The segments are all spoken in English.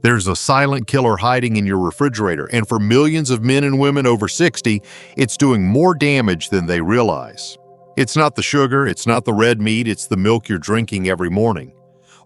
There's a silent killer hiding in your refrigerator, and for millions of men and women over 60, it's doing more damage than they realize. It's not the sugar, it's not the red meat, it's the milk you're drinking every morning.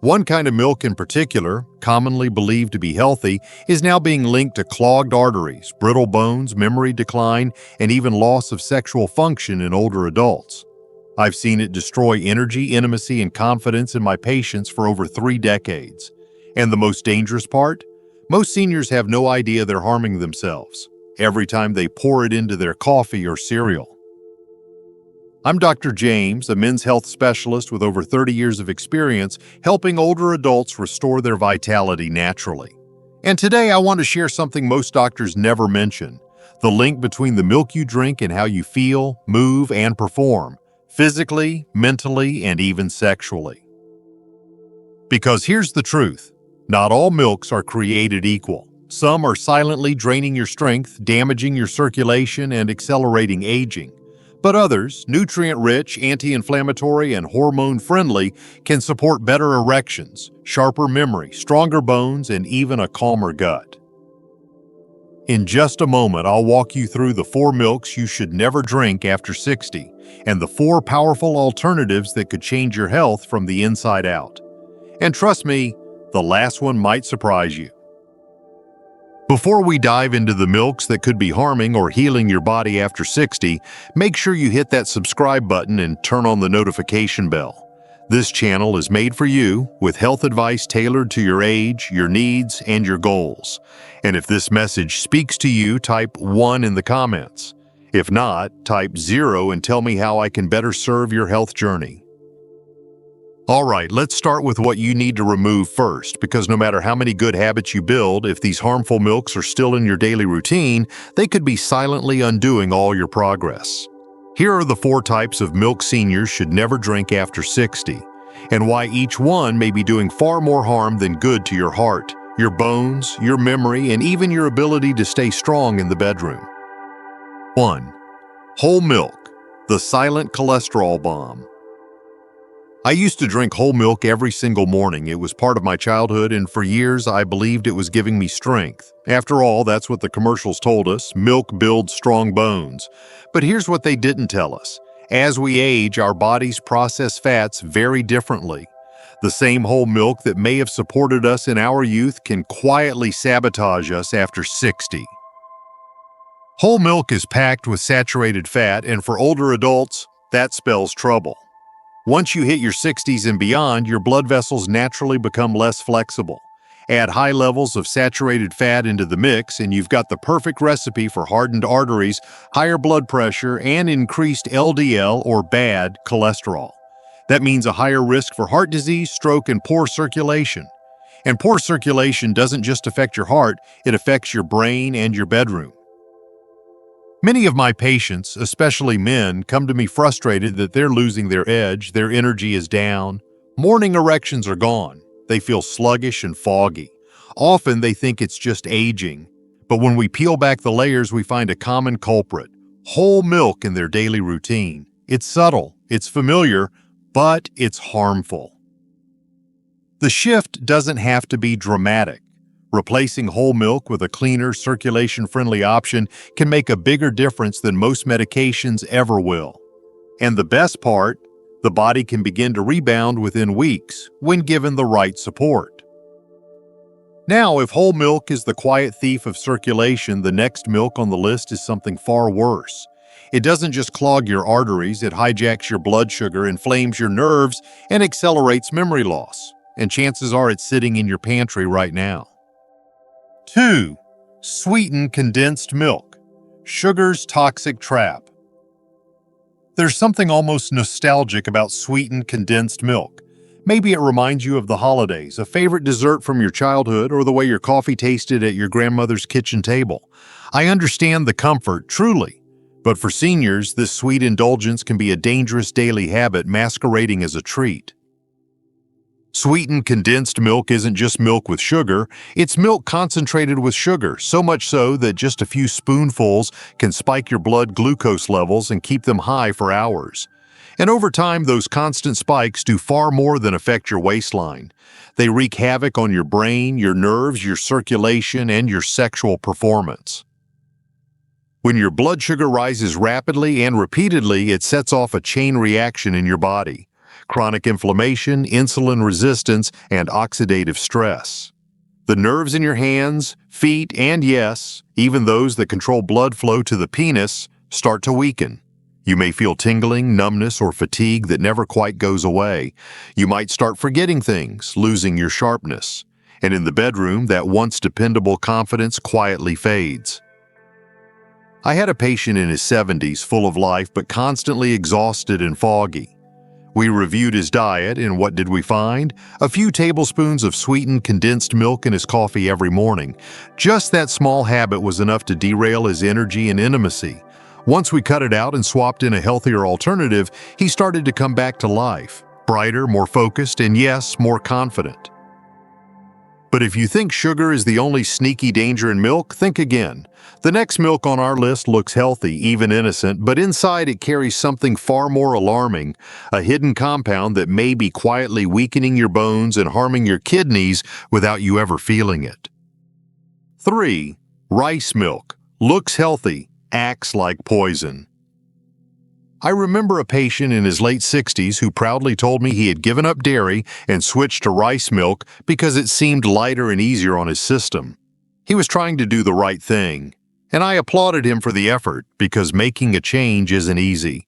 One kind of milk in particular, commonly believed to be healthy, is now being linked to clogged arteries, brittle bones, memory decline, and even loss of sexual function in older adults. I've seen it destroy energy, intimacy, and confidence in my patients for over 3 decades. And the most dangerous part? Most seniors have no idea they're harming themselves every time they pour it into their coffee or cereal. I'm Dr. James, a men's health specialist with over 30 years of experience helping older adults restore their vitality naturally. And today I want to share something most doctors never mention: the link between the milk you drink and how you feel, move, and perform, physically, mentally, and even sexually. Because here's the truth: not all milks are created equal. Some are silently draining your strength, damaging your circulation, and accelerating aging. But others, nutrient-rich, anti-inflammatory, and hormone-friendly, can support better erections, sharper memory, stronger bones, and even a calmer gut. In just a moment, I'll walk you through the 4 milks you should never drink after 60, and the 4 powerful alternatives that could change your health from the inside out. And trust me, the last one might surprise you. Before we dive into the milks that could be harming or healing your body after 60, make sure you hit that subscribe button and turn on the notification bell. This channel is made for you, with health advice tailored to your age, your needs, and your goals. And if this message speaks to you, type 1 in the comments. If not, type 0 and tell me how I can better serve your health journey. All right, let's start with what you need to remove first, because no matter how many good habits you build, if these harmful milks are still in your daily routine, they could be silently undoing all your progress. Here are the 4 types of milk seniors should never drink after 60, and why each one may be doing far more harm than good to your heart, your bones, your memory, and even your ability to stay strong in the bedroom. 1. Whole milk, the silent cholesterol bomb. I used to drink whole milk every single morning. It was part of my childhood, and for years I believed it was giving me strength. After all, that's what the commercials told us: milk builds strong bones. But here's what they didn't tell us: as we age, our bodies process fats very differently. The same whole milk that may have supported us in our youth can quietly sabotage us after 60. Whole milk is packed with saturated fat, and for older adults, that spells trouble. Once you hit your 60s and beyond, your blood vessels naturally become less flexible. Add high levels of saturated fat into the mix, and you've got the perfect recipe for hardened arteries, higher blood pressure, and increased LDL, or bad cholesterol. That means a higher risk for heart disease, stroke, and poor circulation. And poor circulation doesn't just affect your heart, it affects your brain and your bedroom. Many of my patients, especially men, come to me frustrated that they're losing their edge, their energy is down. Morning erections are gone. They feel sluggish and foggy. Often they think it's just aging. But when we peel back the layers, we find a common culprit: whole milk in their daily routine. It's subtle, it's familiar, but it's harmful. The shift doesn't have to be dramatic. Replacing whole milk with a cleaner, circulation-friendly option can make a bigger difference than most medications ever will. And the best part, the body can begin to rebound within weeks when given the right support. Now, if whole milk is the quiet thief of circulation, the next milk on the list is something far worse. It doesn't just clog your arteries, it hijacks your blood sugar, inflames your nerves, and accelerates memory loss. And chances are it's sitting in your pantry right now. 2. Sweetened condensed milk, sugar's toxic trap. There's something almost nostalgic about sweetened condensed milk. Maybe it reminds you of the holidays, a favorite dessert from your childhood, or the way your coffee tasted at your grandmother's kitchen table. I understand the comfort, truly. But for seniors, this sweet indulgence can be a dangerous daily habit masquerading as a treat. Sweetened condensed milk isn't just milk with sugar, it's milk concentrated with sugar, so much so that just a few spoonfuls can spike your blood glucose levels and keep them high for hours. And over time, those constant spikes do far more than affect your waistline. They wreak havoc on your brain, your nerves, your circulation, and your sexual performance. When your blood sugar rises rapidly and repeatedly, it sets off a chain reaction in your body: chronic inflammation, insulin resistance, and oxidative stress. The nerves in your hands, feet, and yes, even those that control blood flow to the penis, start to weaken. You may feel tingling, numbness, or fatigue that never quite goes away. You might start forgetting things, losing your sharpness. And in the bedroom, that once dependable confidence quietly fades. I had a patient in his 70s, full of life, but constantly exhausted and foggy. We reviewed his diet, and what did we find? A few tablespoons of sweetened condensed milk in his coffee every morning. Just that small habit was enough to derail his energy and intimacy. Once we cut it out and swapped in a healthier alternative, he started to come back to life, brighter, more focused, and yes, more confident. But if you think sugar is the only sneaky danger in milk, think again. The next milk on our list looks healthy, even innocent, but inside it carries something far more alarming, a hidden compound that may be quietly weakening your bones and harming your kidneys without you ever feeling it. 3. Rice milk. Looks healthy, acts like poison. I remember a patient in his late 60s who proudly told me he had given up dairy and switched to rice milk because it seemed lighter and easier on his system. He was trying to do the right thing, and I applauded him for the effort because making a change isn't easy.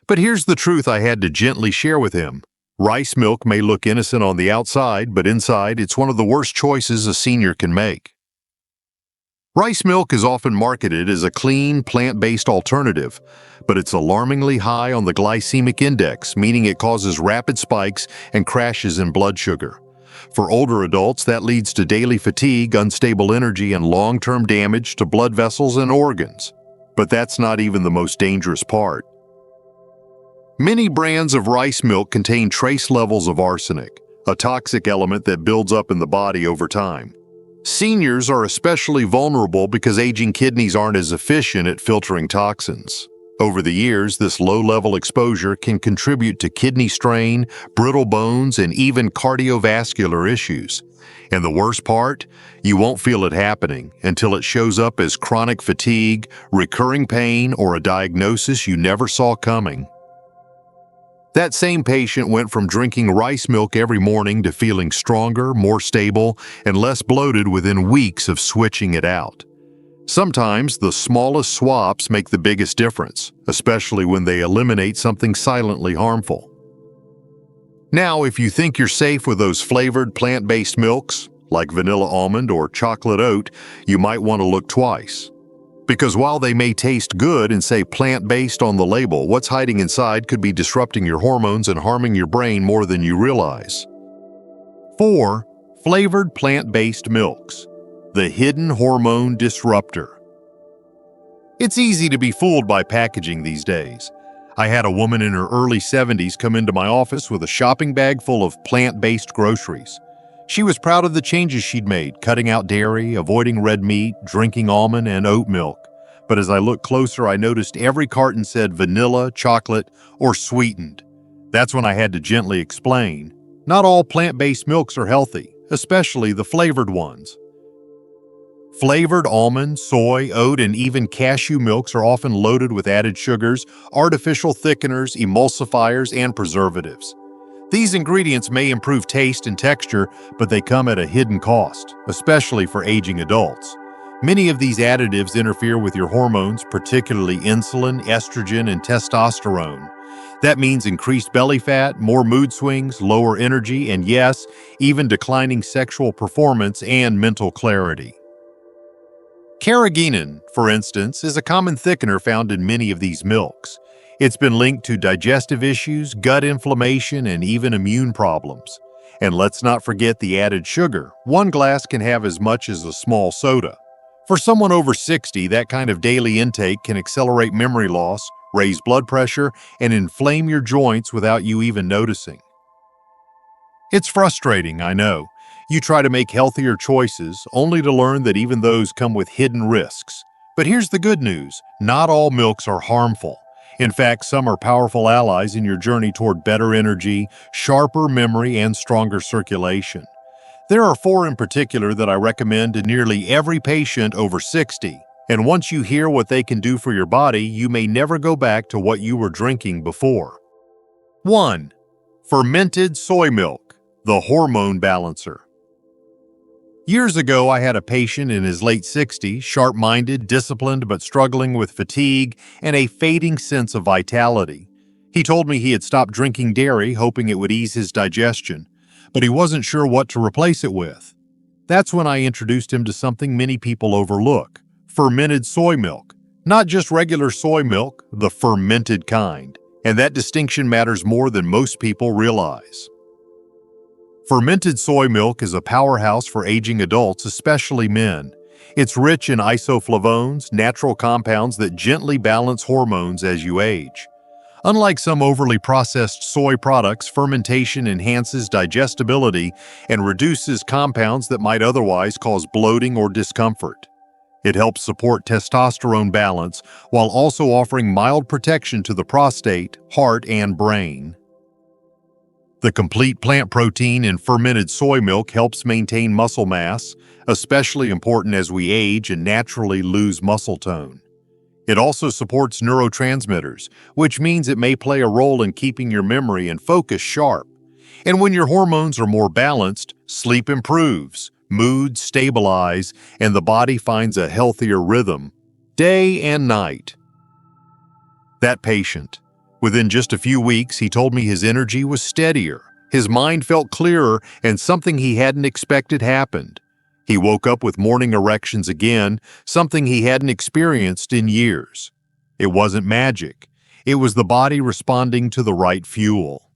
But here's the truth I had to gently share with him. Rice milk may look innocent on the outside, but inside it's one of the worst choices a senior can make. Rice milk is often marketed as a clean, plant-based alternative, but it's alarmingly high on the glycemic index, meaning it causes rapid spikes and crashes in blood sugar. For older adults, that leads to daily fatigue, unstable energy, and long-term damage to blood vessels and organs. But that's not even the most dangerous part. Many brands of rice milk contain trace levels of arsenic, a toxic element that builds up in the body over time. Seniors are especially vulnerable because aging kidneys aren't as efficient at filtering toxins. Over the years, this low-level exposure can contribute to kidney strain, brittle bones, and even cardiovascular issues. And the worst part? You won't feel it happening until it shows up as chronic fatigue, recurring pain, or a diagnosis you never saw coming. That same patient went from drinking rice milk every morning to feeling stronger, more stable, and less bloated within weeks of switching it out. Sometimes the smallest swaps make the biggest difference, especially when they eliminate something silently harmful. Now, if you think you're safe with those flavored plant-based milks, like vanilla almond or chocolate oat, you might want to look twice. Because while they may taste good and say plant-based on the label, what's hiding inside could be disrupting your hormones and harming your brain more than you realize. 4. Flavored plant-based milks. The hidden hormone disruptor. It's easy to be fooled by packaging these days. I had a woman in her early 70s come into my office with a shopping bag full of plant-based groceries. She was proud of the changes she'd made, cutting out dairy, avoiding red meat, drinking almond and oat milk. But as I looked closer, I noticed every carton said vanilla, chocolate, or sweetened. That's when I had to gently explain. Not all plant-based milks are healthy, especially the flavored ones. Flavored almond, soy, oat, and even cashew milks are often loaded with added sugars, artificial thickeners, emulsifiers, and preservatives. These ingredients may improve taste and texture, but they come at a hidden cost, especially for aging adults. Many of these additives interfere with your hormones, particularly insulin, estrogen, and testosterone. That means increased belly fat, more mood swings, lower energy, and yes, even declining sexual performance and mental clarity. Carrageenan, for instance, is a common thickener found in many of these milks. It's been linked to digestive issues, gut inflammation, and even immune problems. And let's not forget the added sugar. One glass can have as much as a small soda. For someone over 60, that kind of daily intake can accelerate memory loss, raise blood pressure, and inflame your joints without you even noticing. It's frustrating, I know. You try to make healthier choices, only to learn that even those come with hidden risks. But here's the good news. Not all milks are harmful. In fact, some are powerful allies in your journey toward better energy, sharper memory, and stronger circulation. There are 4 in particular that I recommend to nearly every patient over 60, and once you hear what they can do for your body, you may never go back to what you were drinking before. 1. Fermented Soy Milk, the hormone balancer. Years ago, I had a patient in his late 60s, sharp-minded, disciplined, but struggling with fatigue and a fading sense of vitality. He told me he had stopped drinking dairy, hoping it would ease his digestion, but he wasn't sure what to replace it with. That's when I introduced him to something many people overlook: fermented soy milk. Not just regular soy milk, the fermented kind. And that distinction matters more than most people realize. Fermented soy milk is a powerhouse for aging adults, especially men. It's rich in isoflavones, natural compounds that gently balance hormones as you age. Unlike some overly processed soy products, fermentation enhances digestibility and reduces compounds that might otherwise cause bloating or discomfort. It helps support testosterone balance while also offering mild protection to the prostate, heart, and brain. The complete plant protein in fermented soy milk helps maintain muscle mass, especially important as we age and naturally lose muscle tone. It also supports neurotransmitters, which means it may play a role in keeping your memory and focus sharp. And when your hormones are more balanced, sleep improves, mood stabilize, and the body finds a healthier rhythm, day and night. That patient, within just a few weeks, he told me his energy was steadier, his mind felt clearer, and something he hadn't expected happened. He woke up with morning erections again, something he hadn't experienced in years. It wasn't magic. It was the body responding to the right fuel.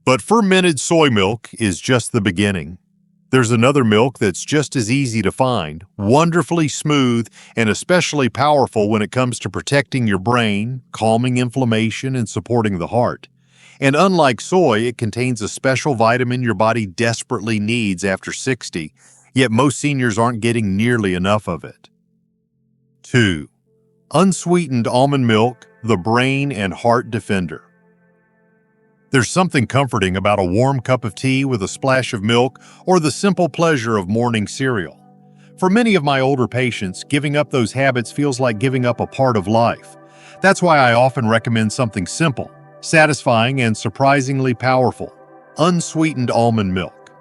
But fermented soy milk is just the beginning. There's another milk that's just as easy to find, wonderfully smooth, and especially powerful when it comes to protecting your brain, calming inflammation, and supporting the heart. And unlike soy, it contains a special vitamin your body desperately needs after 60, yet most seniors aren't getting nearly enough of it. 2. Unsweetened almond milk, the brain and heart defender. There's something comforting about a warm cup of tea with a splash of milk or the simple pleasure of morning cereal. For many of my older patients, giving up those habits feels like giving up a part of life. That's why I often recommend something simple, satisfying, and surprisingly powerful: unsweetened almond milk.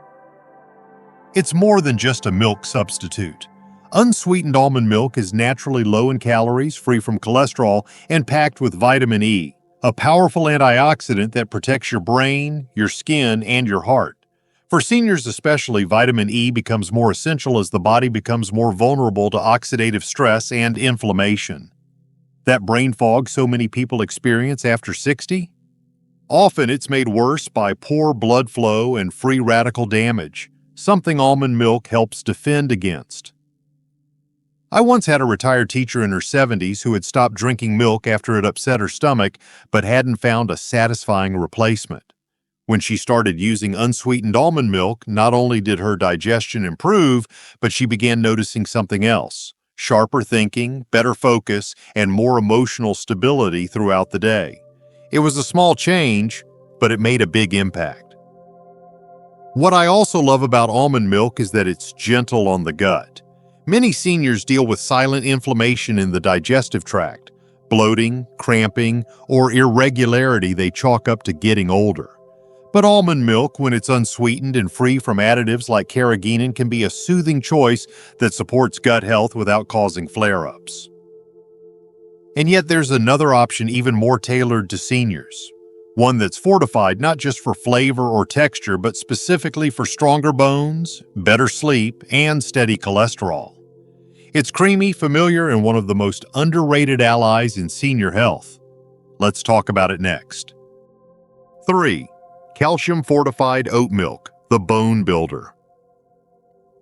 It's more than just a milk substitute. Unsweetened almond milk is naturally low in calories, free from cholesterol, and packed with vitamin E, a powerful antioxidant that protects your brain, your skin, and your heart. For seniors especially, vitamin E becomes more essential as the body becomes more vulnerable to oxidative stress and inflammation. That brain fog so many people experience after 60? Often it's made worse by poor blood flow and free radical damage, something almond milk helps defend against. I once had a retired teacher in her 70s who had stopped drinking milk after it upset her stomach, but hadn't found a satisfying replacement. When she started using unsweetened almond milk, not only did her digestion improve, but she began noticing something else: sharper thinking, better focus, and more emotional stability throughout the day. It was a small change, but it made a big impact. What I also love about almond milk is that it's gentle on the gut. Many seniors deal with silent inflammation in the digestive tract, bloating, cramping, or irregularity they chalk up to getting older. But almond milk, when it's unsweetened and free from additives like carrageenan, can be a soothing choice that supports gut health without causing flare-ups. And yet there's another option even more tailored to seniors. One that's fortified not just for flavor or texture, but specifically for stronger bones, better sleep, and steady cholesterol. It's creamy, familiar, and one of the most underrated allies in senior health. Let's talk about it next. 3. Calcium-Fortified Oat Milk, the bone builder.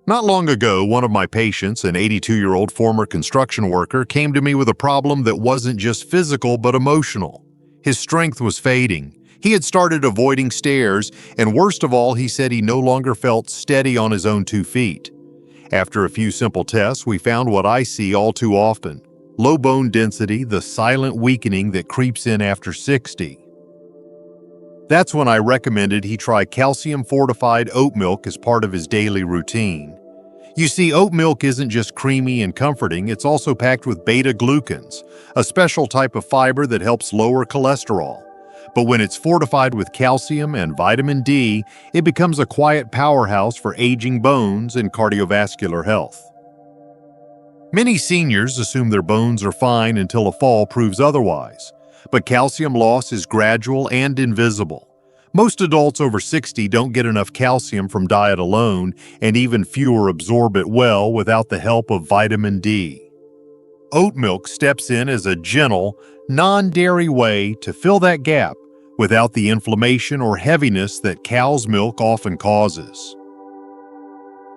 Not long ago, one of my patients, an 82-year-old former construction worker, came to me with a problem that wasn't just physical but emotional. His strength was fading. He had started avoiding stairs, and worst of all, he said he no longer felt steady on his own 2 feet. After a few simple tests, we found what I see all too often: Low bone density, the silent weakening that creeps in after 60. That's when I recommended he try calcium-fortified oat milk as part of his daily routine. You see, oat milk isn't just creamy and comforting, it's also packed with beta-glucans, a special type of fiber that helps lower cholesterol. But when it's fortified with calcium and vitamin D, it becomes a quiet powerhouse for aging bones and cardiovascular health. Many seniors assume their bones are fine until a fall proves otherwise, but calcium loss is gradual and invisible. Most adults over 60 don't get enough calcium from diet alone, and even fewer absorb it well without the help of vitamin D. Oat milk steps in as a gentle, non-dairy way to fill that gap without the inflammation or heaviness that cow's milk often causes.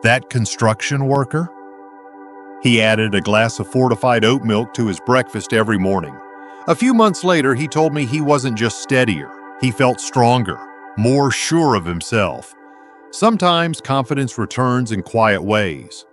That construction worker? He added a glass of fortified oat milk to his breakfast every morning. A few months later, he told me he wasn't just steadier, he felt stronger, more sure of himself. Sometimes confidence returns in quiet ways.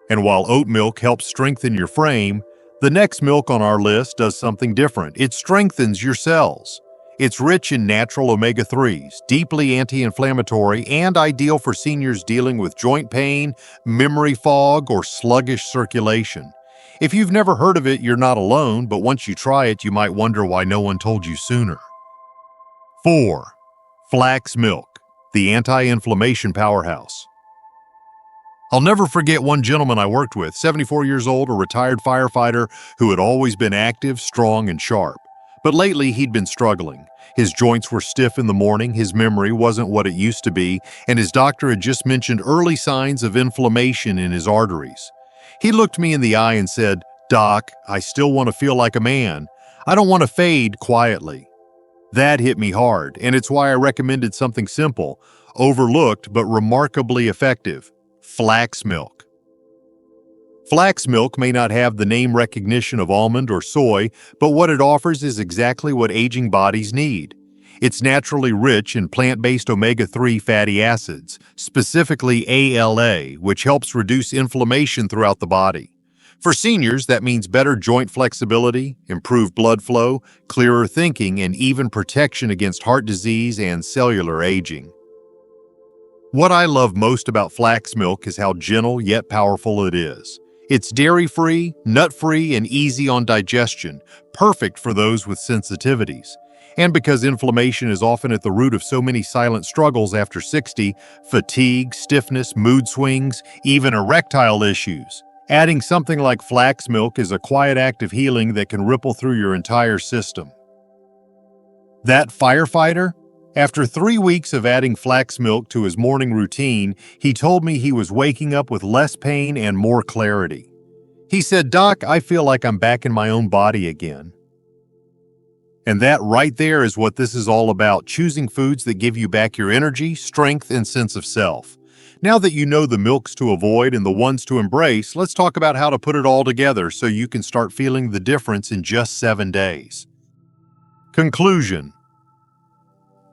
And while oat milk helps strengthen your frame, the next milk on our list does something different. It strengthens your cells. It's rich in natural omega-3s, deeply anti-inflammatory, and ideal for seniors dealing with joint pain, memory fog, or sluggish circulation. If you've never heard of it, you're not alone, but once you try it, you might wonder why no one told you sooner. 4. Flax Milk, the anti-inflammation powerhouse. I'll never forget one gentleman I worked with, 74 years old, a retired firefighter who had always been active, strong, and sharp. But lately, he'd been struggling. His joints were stiff in the morning, his memory wasn't what it used to be, and his doctor had just mentioned early signs of inflammation in his arteries. He looked me in the eye and said, "Doc, I still want to feel like a man. I don't want to fade quietly." That hit me hard, and it's why I recommended something simple, overlooked but remarkably effective: flax milk. Flax milk may not have the name recognition of almond or soy, but what it offers is exactly what aging bodies need. It's naturally rich in plant-based omega-3 fatty acids, specifically ALA, which helps reduce inflammation throughout the body. For seniors, that means better joint flexibility, improved blood flow, clearer thinking, and even protection against heart disease and cellular aging. What I love most about flax milk is how gentle yet powerful it is. It's dairy-free, nut-free, and easy on digestion, perfect for those with sensitivities. And because inflammation is often at the root of so many silent struggles after 60, fatigue, stiffness, mood swings, even erectile issues, adding something like flax milk is a quiet act of healing that can ripple through your entire system. That firefighter? After 3 weeks of adding flax milk to his morning routine, he told me he was waking up with less pain and more clarity. He said, "Doc, I feel like I'm back in my own body again." And that right there is what this is all about, choosing foods that give you back your energy, strength, and sense of self. Now that you know the milks to avoid and the ones to embrace, let's talk about how to put it all together so you can start feeling the difference in just 7 days. Conclusion.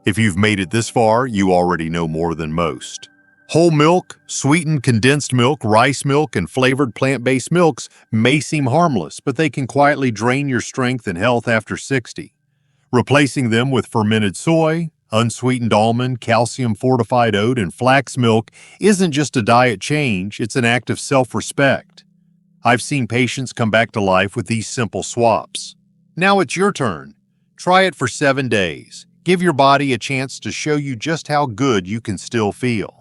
If you've made it this far, you already know more than most. Whole milk, sweetened condensed milk, rice milk, and flavored plant-based milks may seem harmless, but they can quietly drain your strength and health after 60. Replacing them with fermented soy, unsweetened almond, calcium-fortified oat, and flax milk isn't just a diet change, it's an act of self-respect. I've seen patients come back to life with these simple swaps. Now it's your turn. Try it for 7 days. Give your body a chance to show you just how good you can still feel.